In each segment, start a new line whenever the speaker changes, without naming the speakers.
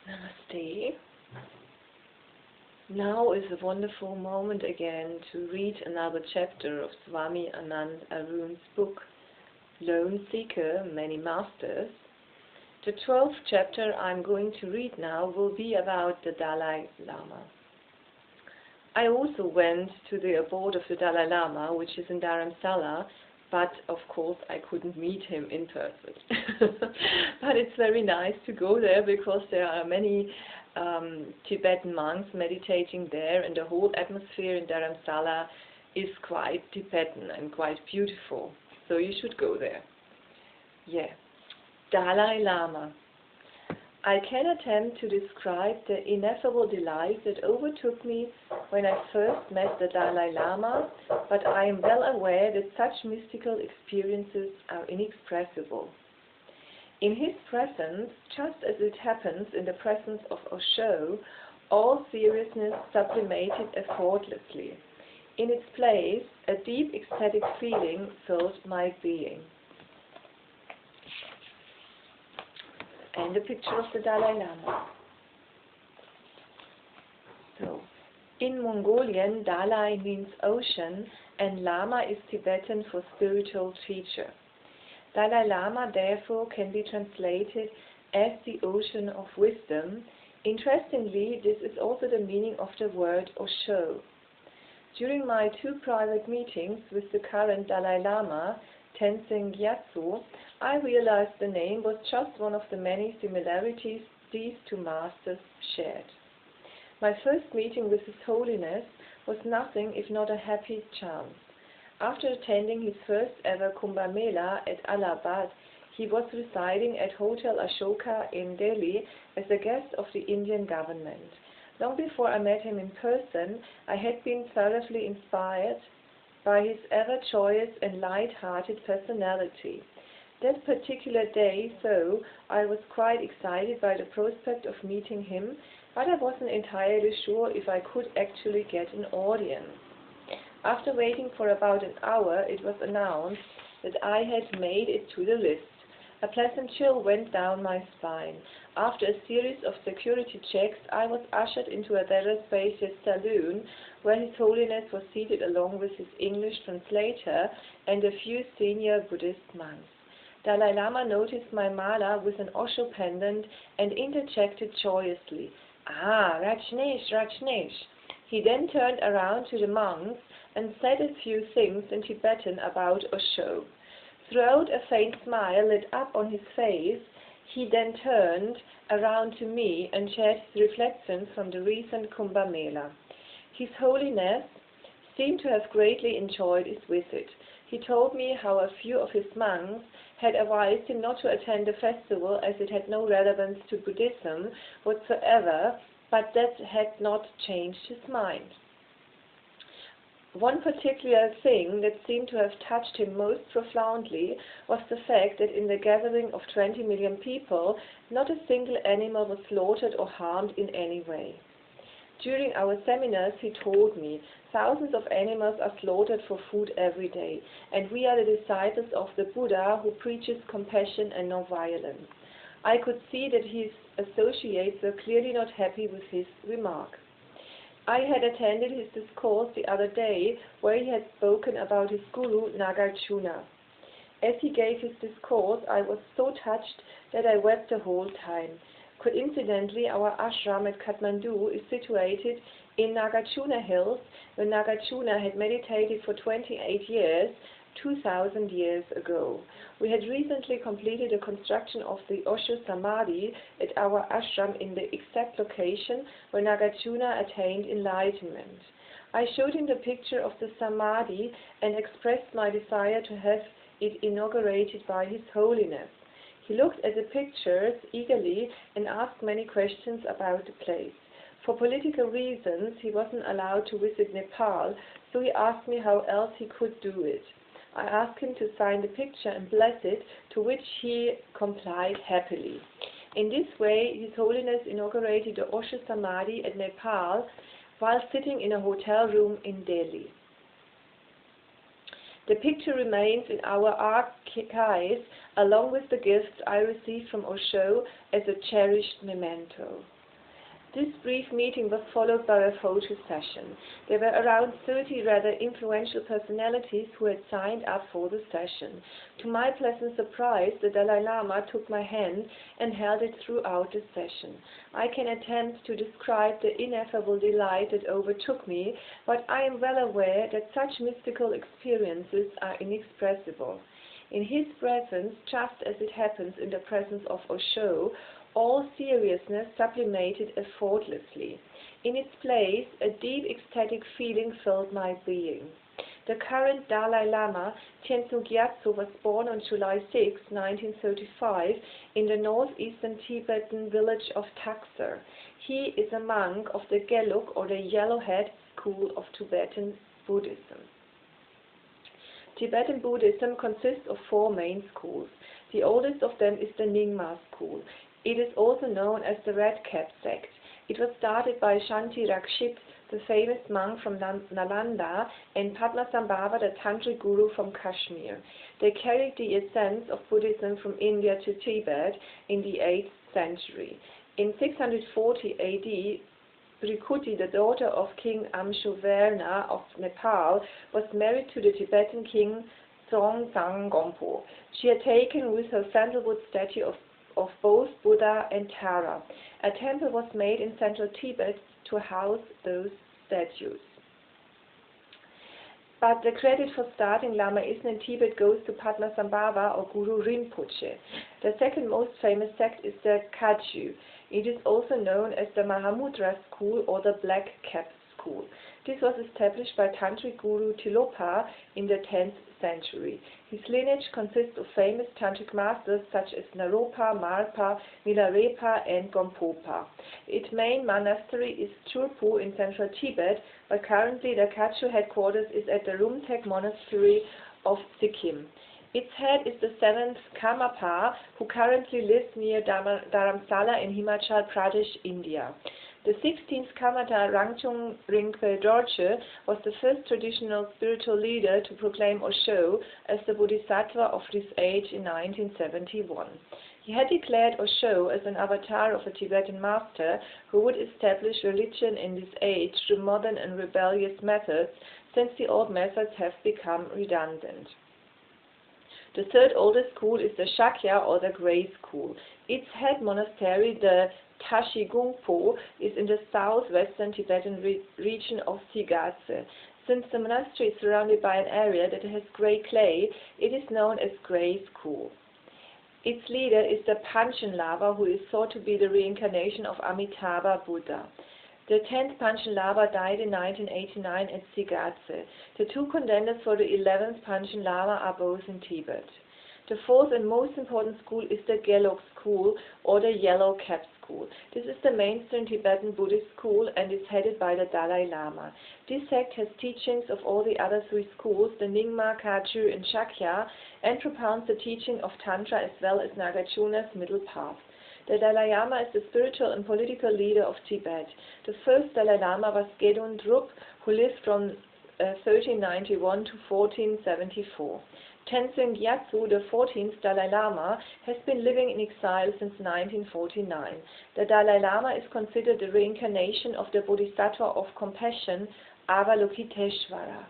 Namaste. Now is a wonderful moment again to read another chapter of Swami Anand Arun's book, Lone Seeker, Many Masters. The 12th chapter I'm going to read now will be about the Dalai Lama. I also went to the abode of the Dalai Lama, which is in Dharamsala, but of course I couldn't meet him in person. But it's very nice to go there because there are many Tibetan monks meditating there, and the whole atmosphere in Dharamsala is quite Tibetan and quite beautiful. So you should go there. Yeah. Dalai Lama. I can attempt to describe the ineffable delight that overtook me when I first met the Dalai Lama, but I am well aware that such mystical experiences are inexpressible. In his presence, just as it happens in the presence of Osho, all seriousness sublimated effortlessly. In its place, a deep ecstatic feeling filled my being. And a picture of the Dalai Lama. So, in Mongolian, Dalai means ocean, and Lama is Tibetan for spiritual teacher. Dalai Lama therefore can be translated as the ocean of wisdom. Interestingly, this is also the meaning of the word Osho. During my 2 private meetings with the current Dalai Lama, Tenzin Gyatso, I realized the name was just one of the many similarities these 2 masters shared. My first meeting with His Holiness was nothing if not a happy chance. After attending his first ever Kumbh Mela at Allahabad, he was residing at Hotel Ashoka in Delhi as a guest of the Indian government. Long before I met him in person, I had been thoroughly inspired by his ever-joyous and light-hearted personality. That particular day, though, I was quite excited by the prospect of meeting him, but I wasn't entirely sure if I could actually get an audience. After waiting for about an hour, it was announced that I had made it to the list. A pleasant chill went down my spine. After a series of security checks, I was ushered into a rather spacious saloon where His Holiness was seated along with his English translator and a few senior Buddhist monks. Dalai Lama noticed my mala with an Osho pendant and interjected joyously, "Ah, Rajneesh, Rajneesh." He then turned around to the monks and said a few things in Tibetan about Osho. Throughout a faint smile lit up on his face, he then turned around to me and shared his reflections from the recent Kumbh Mela. His Holiness seemed to have greatly enjoyed his visit. He told me how a few of his monks had advised him not to attend the festival as it had no relevance to Buddhism whatsoever, but that had not changed his mind. One particular thing that seemed to have touched him most profoundly was the fact that in the gathering of 20 million people, not a single animal was slaughtered or harmed in any way. During our seminars, he told me, thousands of animals are slaughtered for food every day, and we are the disciples of the Buddha who preaches compassion and non-violence. I could see that his associates were clearly not happy with his remark. I had attended his discourse the other day, where he had spoken about his guru, Nagarjuna. As he gave his discourse, I was so touched that I wept the whole time. Coincidentally, our ashram at Kathmandu is situated in Nagarjuna Hills, where Nagarjuna had meditated for 28 years, 2,000 years ago. We had recently completed the construction of the Osho Samadhi at our ashram in the exact location where Nagarjuna attained enlightenment. I showed him the picture of the Samadhi and expressed my desire to have it inaugurated by His Holiness. He looked at the pictures eagerly and asked many questions about the place. For political reasons, he wasn't allowed to visit Nepal, so he asked me how else he could do it. I asked him to sign the picture and bless it, to which he complied happily. In this way, His Holiness inaugurated the Osho Samadhi at Nepal while sitting in a hotel room in Delhi. The picture remains in our archives along with the gifts I received from Osho as a cherished memento. This brief meeting was followed by a photo session. There were around 30 rather influential personalities who had signed up for the session. To my pleasant surprise, the Dalai Lama took my hand and held it throughout the session. I can attempt to describe the ineffable delight that overtook me, but I am well aware that such mystical experiences are inexpressible. In his presence, just as it happens in the presence of Osho, all seriousness sublimated effortlessly. In its place, a deep ecstatic feeling filled my being. The current Dalai Lama, Tenzin Gyatso, was born on July 6, 1935, in the northeastern Tibetan village of Taksar. He is a monk of the Gelug, or the Yellowhead school of Tibetan Buddhism. Tibetan Buddhism consists of 4 main schools. The oldest of them is the Nyingma school. It is also known as the Red Cap sect. It was started by Shanti Rakshit, the famous monk from Nalanda, and Padmasambhava, the tantric guru from Kashmir. They carried the essence of Buddhism from India to Tibet in the 8th century. In 640 AD, Brikuti, the daughter of King Amshuvarna of Nepal, was married to the Tibetan king Songtsen Gompo. She had taken with her sandalwood statue of both Buddha and Tara. A temple was made in central Tibet to house those statues. But the credit for starting Lamaism in Tibet goes to Padmasambhava or Guru Rinpoche. The second most famous sect is the Kagyu. It is also known as the Mahamudra school or the Black Cap school. This was established by Tantric Guru Tilopa in the 10th century. His lineage consists of famous tantric masters such as Naropa, Marpa, Milarepa, and Gompopa. Its main monastery is Churpu in central Tibet, but currently the Kagyu headquarters is at the Rumtek monastery of Sikkim. Its head is the 7th Karmapa, who currently lives near Dharamsala in Himachal Pradesh, India. The 16th Kamata Rangchung Rinpoche Dorje was the first traditional spiritual leader to proclaim Osho as the Bodhisattva of this age in 1971. He had declared Osho as an avatar of a Tibetan master who would establish religion in this age through modern and rebellious methods, since the old methods have become redundant. The third oldest school is the Shakya or the Grey School. Its head monastery, the Tashi Gungpo, is in the southwestern Tibetan region of Tsigatse. Since the monastery is surrounded by an area that has grey clay, it is known as Grey School. Its leader is the Panchen Lama, who is thought to be the reincarnation of Amitabha Buddha. The 10th Panchen Lama died in 1989 at Tsigatse. The 2 contenders for the 11th Panchen Lama are both in Tibet. The 4th and most important school is the Gelug school or the Yellow Cap school. This is the mainstream Tibetan Buddhist school and is headed by the Dalai Lama. This sect has teachings of all the other 3 schools, the Nyingma, Kagyu, and Shakya, and propounds the teaching of Tantra as well as Nagarjuna's middle path. The Dalai Lama is the spiritual and political leader of Tibet. The first Dalai Lama was Gedun Drup, who lived from 1391 to 1474. Tenzin Gyatso, the 14th Dalai Lama, has been living in exile since 1949. The Dalai Lama is considered the reincarnation of the Bodhisattva of compassion, Avalokiteshvara.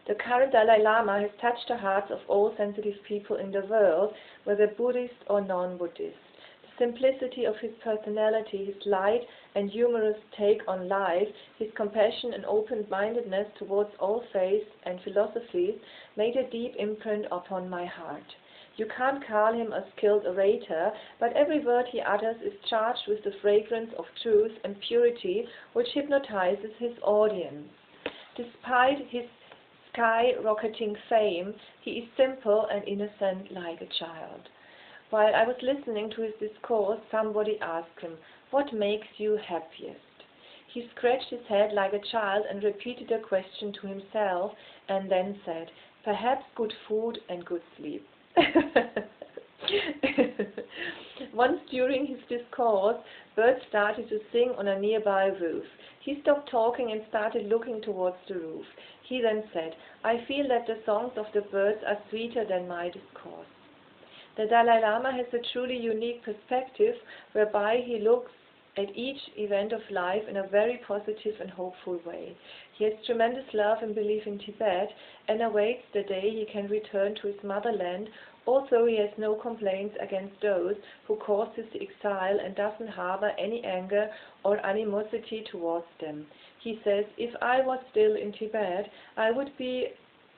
The current Dalai Lama has touched the hearts of all sensitive people in the world, whether Buddhist or non-Buddhist. The simplicity of his personality, his light and humorous take on life, his compassion and open-mindedness towards all faiths and philosophies made a deep imprint upon my heart. You can't call him a skilled orator, but every word he utters is charged with the fragrance of truth and purity which hypnotizes his audience. Despite his sky-rocketing fame, he is simple and innocent like a child. While I was listening to his discourse, somebody asked him, "What makes you happiest?" He scratched his head like a child and repeated the question to himself, and then said, "Perhaps good food and good sleep." Once during his discourse, birds started to sing on a nearby roof. He stopped talking and started looking towards the roof. He then said, "I feel that the songs of the birds are sweeter than my discourse." The Dalai Lama has a truly unique perspective whereby he looks at each event of life in a very positive and hopeful way. He has tremendous love and belief in Tibet and awaits the day he can return to his motherland, although he has no complaints against those who caused his exile and doesn't harbor any anger or animosity towards them. He says, "If I was still in Tibet, I would be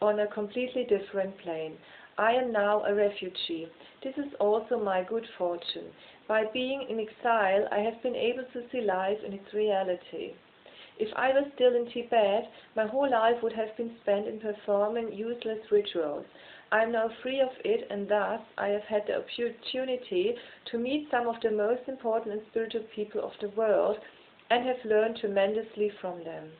on a completely different plane. I am now a refugee. This is also my good fortune. By being in exile, I have been able to see life in its reality. If I was still in Tibet, my whole life would have been spent in performing useless rituals. I am now free of it, and thus I have had the opportunity to meet some of the most important and spiritual people of the world and have learned tremendously from them.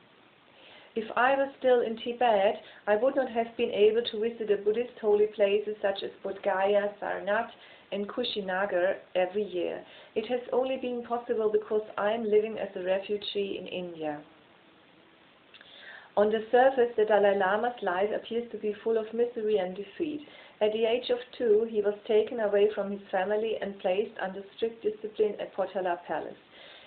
If I was still in Tibet, I would not have been able to visit the Buddhist holy places such as Bodh Gaya, Sarnath, and Kushinagar every year. It has only been possible because I am living as a refugee in India." On the surface, the Dalai Lama's life appears to be full of misery and defeat. At the age of 2, he was taken away from his family and placed under strict discipline at Potala Palace.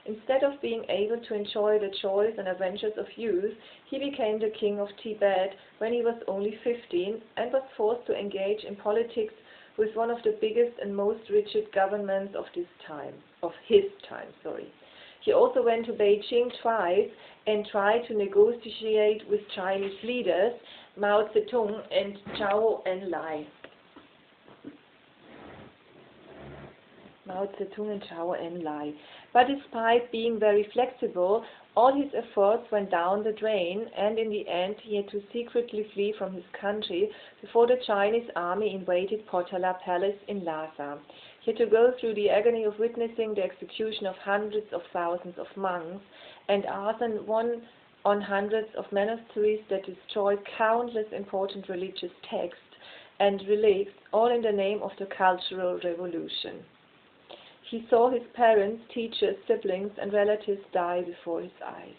Instead of being able to enjoy the joys and adventures of youth, he became the king of Tibet when he was only 15 and was forced to engage in politics with one of the biggest and most rigid governments of his time. He also went to Beijing twice and tried to negotiate with Chinese leaders Mao Zedong and Zhou Enlai. But despite being very flexible, all his efforts went down the drain, and in the end he had to secretly flee from his country before the Chinese army invaded Potala Palace in Lhasa. He had to go through the agony of witnessing the execution of hundreds of thousands of monks and arson on hundreds of monasteries that destroyed countless important religious texts and relics, all in the name of the Cultural Revolution. He saw his parents, teachers, siblings, and relatives die before his eyes.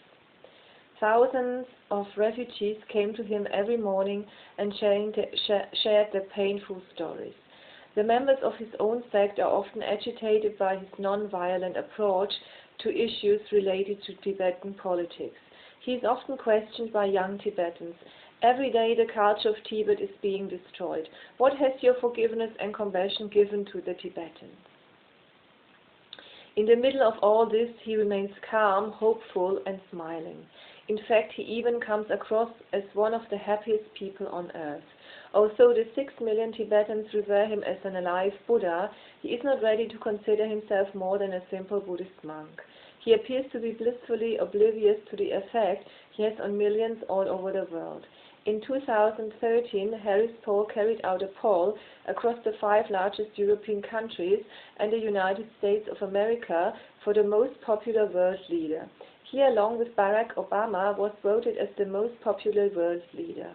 Thousands of refugees came to him every morning and shared their painful stories. The members of his own sect are often agitated by his non-violent approach to issues related to Tibetan politics. He is often questioned by young Tibetans. Every day the culture of Tibet is being destroyed. What has your forgiveness and compassion given to the Tibetans? In the middle of all this, he remains calm, hopeful, and smiling. In fact, he even comes across as one of the happiest people on earth. Although the 6 million Tibetans revere him as an alive Buddha, he is not ready to consider himself more than a simple Buddhist monk. He appears to be blissfully oblivious to the effect he has on millions all over the world. In 2013, Harris Poll carried out a poll across the 5 largest European countries and the United States of America for the most popular world leader. He, along with Barack Obama, was voted as the most popular world leader.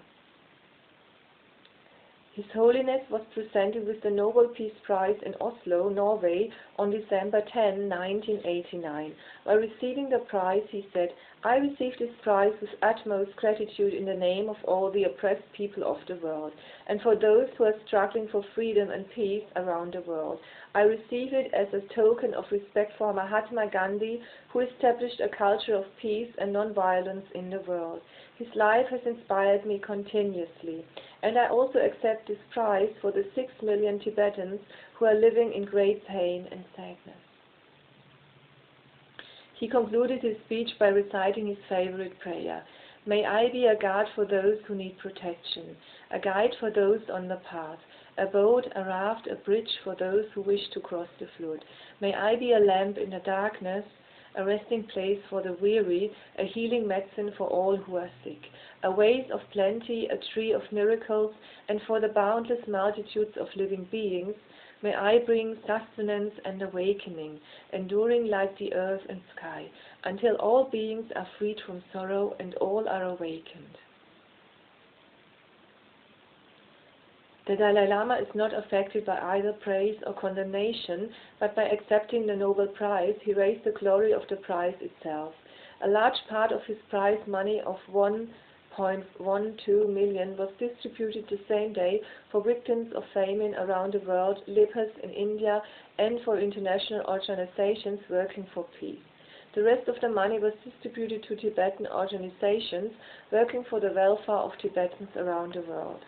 His Holiness was presented with the Nobel Peace Prize in Oslo, Norway, on December 10, 1989. While receiving the prize, he said, "I received this prize with utmost gratitude in the name of all the oppressed people of the world, and for those who are struggling for freedom and peace around the world. I receive it as a token of respect for Mahatma Gandhi, who established a culture of peace and non-violence in the world. His life has inspired me continuously, and I also accept this prize for the 6 million Tibetans who are living in great pain and sadness." He concluded his speech by reciting his favorite prayer: "May I be a guard for those who need protection, a guide for those on the path, a boat, a raft, a bridge for those who wish to cross the flood. May I be a lamp in the darkness, a resting place for the weary, a healing medicine for all who are sick, a vase of plenty, a tree of miracles, and for the boundless multitudes of living beings. May I bring sustenance and awakening, enduring like the earth and sky, until all beings are freed from sorrow and all are awakened." The Dalai Lama is not affected by either praise or condemnation, but by accepting the Nobel Prize, he raised the glory of the prize itself. A large part of his prize money of 1.12 million was distributed the same day for victims of famine around the world, lepers in India, and for international organizations working for peace. The rest of the money was distributed to Tibetan organizations working for the welfare of Tibetans around the world.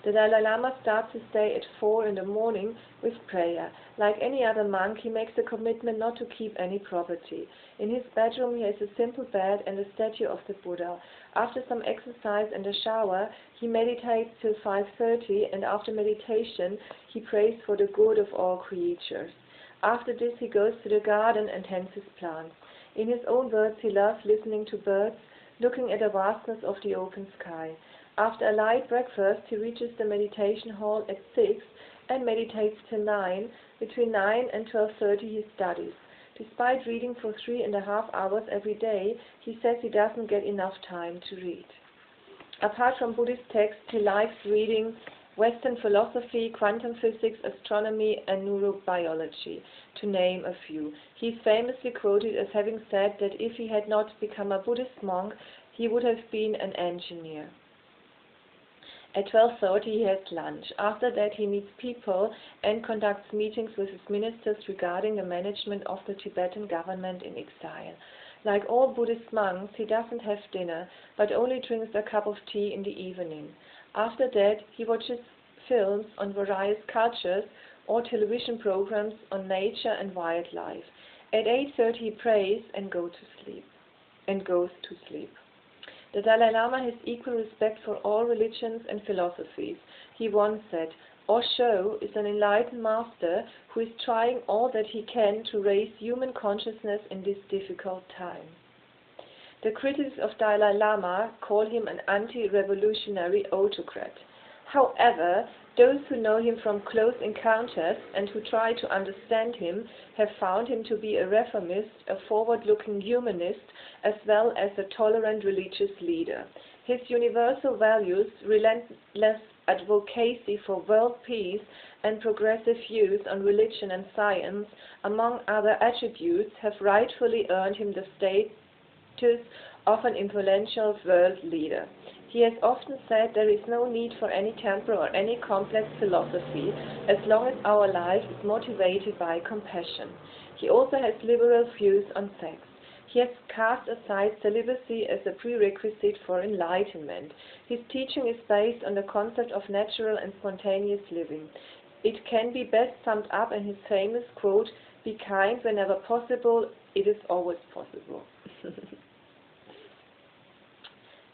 The Dalai Lama starts his day at 4 in the morning with prayer. Like any other monk, he makes a commitment not to keep any property. In his bedroom, he has a simple bed and a statue of the Buddha. After some exercise and a shower, he meditates till 5:30, and after meditation, he prays for the good of all creatures. After this, he goes to the garden and tends his plants. In his own words, he loves listening to birds, looking at the vastness of the open sky. After a light breakfast, he reaches the meditation hall at 6 and meditates till 9. Between 9 and 12:30 he studies. Despite reading for 3.5 hours every day, he says he doesn't get enough time to read. Apart from Buddhist texts, he likes reading Western philosophy, quantum physics, astronomy, and neurobiology, to name a few. He is famously quoted as having said that if he had not become a Buddhist monk, he would have been an engineer. At 12:30 he has lunch. After that he meets people and conducts meetings with his ministers regarding the management of the Tibetan government in exile. Like all Buddhist monks, he doesn't have dinner, but only drinks a cup of tea in the evening. After that he watches films on various cultures or television programs on nature and wildlife. At 8:30 he prays and goes to sleep. The Dalai Lama has equal respect for all religions and philosophies. He once said, "Osho is an enlightened master who is trying all that he can to raise human consciousness in this difficult time." The critics of Dalai Lama call him an anti-revolutionary autocrat. However, those who know him from close encounters and who try to understand him have found him to be a reformist, a forward-looking humanist, as well as a tolerant religious leader. His universal values, relentless advocacy for world peace, and progressive views on religion and science, among other attributes, have rightfully earned him the status of an influential world leader. He has often said there is no need for any temple or any complex philosophy as long as our life is motivated by compassion. He also has liberal views on sex. He has cast aside celibacy as a prerequisite for enlightenment. His teaching is based on the concept of natural and spontaneous living. It can be best summed up in his famous quote, "Be kind whenever possible, it is always possible."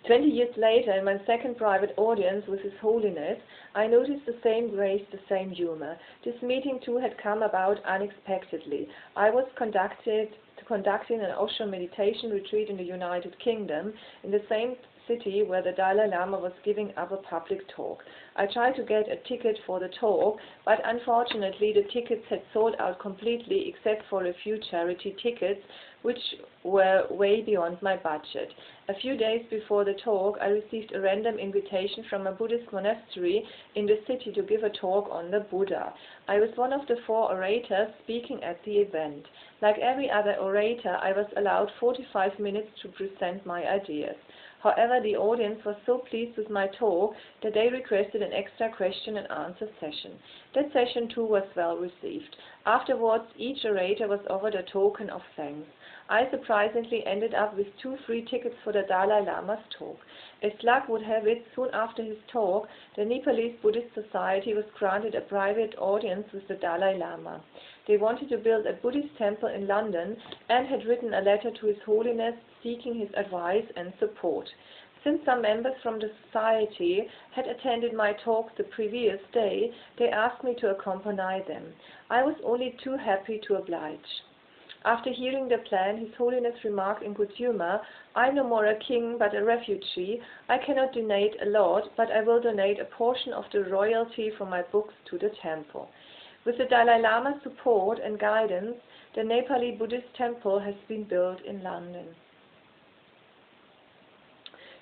20 years later, in my second private audience with His Holiness, I noticed the same grace, the same humor. This meeting too had come about unexpectedly. I was conducting an Osho meditation retreat in the United Kingdom, in the same city where the Dalai Lama was giving up a public talk. I tried to get a ticket for the talk, but unfortunately the tickets had sold out completely except for a few charity tickets, which were way beyond my budget. A few days before the talk, I received a random invitation from a Buddhist monastery in the city to give a talk on the Buddha. I was one of the 4 orators speaking at the event. Like every other orator, I was allowed 45 minutes to present my ideas. However, the audience was so pleased with my talk that they requested an extra question and answer session. That session too was well received. Afterwards, each orator was offered a token of thanks. I surprisingly ended up with 2 free tickets for the Dalai Lama's talk. As luck would have it, soon after his talk, the Nepalese Buddhist Society was granted a private audience with the Dalai Lama. They wanted to build a Buddhist temple in London and had written a letter to His Holiness seeking his advice and support. Since some members from the society had attended my talk the previous day, they asked me to accompany them. I was only too happy to oblige. After hearing the plan, His Holiness remarked in good humor, "I'm no more a king but a refugee. I cannot donate a lot, but I will donate a portion of the royalty from my books to the temple." With the Dalai Lama's support and guidance, the Nepali Buddhist temple has been built in London.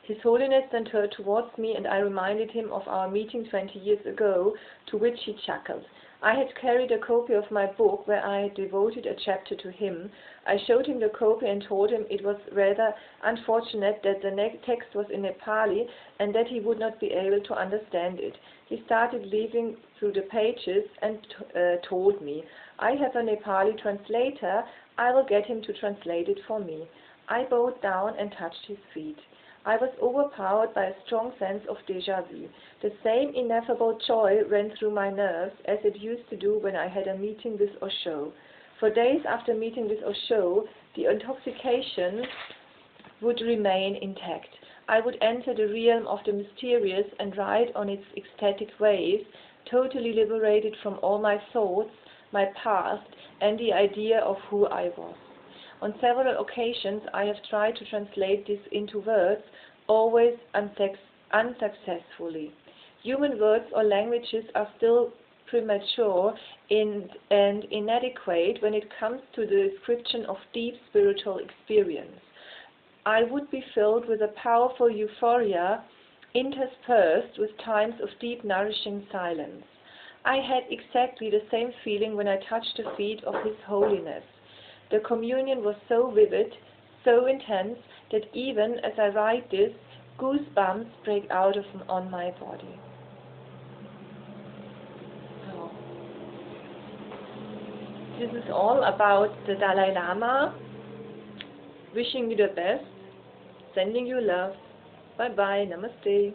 His Holiness then turned towards me and I reminded him of our meeting 20 years ago, to which he chuckled. I had carried a copy of my book where I had devoted a chapter to him. I showed him the copy and told him it was rather unfortunate that the text was in Nepali and that he would not be able to understand it. He started leafing through the pages and told me, I have a Nepali translator. I will get him to translate it for me. I bowed down and touched his feet. I was overpowered by a strong sense of déjà vu. The same ineffable joy ran through my nerves as it used to do when I had a meeting with Osho. For days after meeting with Osho, the intoxication would remain intact. I would enter the realm of the mysterious and ride on its ecstatic waves, totally liberated from all my thoughts, my past, and the idea of who I was. On several occasions I have tried to translate this into words, always unsuccessfully. Human words or languages are still premature and inadequate when it comes to the description of deep spiritual experience. I would be filled with a powerful euphoria interspersed with times of deep nourishing silence. I had exactly the same feeling when I touched the feet of His Holiness. The communion was so vivid, so intense, that even as I write this, goosebumps break out on my body. So, this is all about the Dalai Lama. Wishing you the best, sending you love. Bye bye, namaste.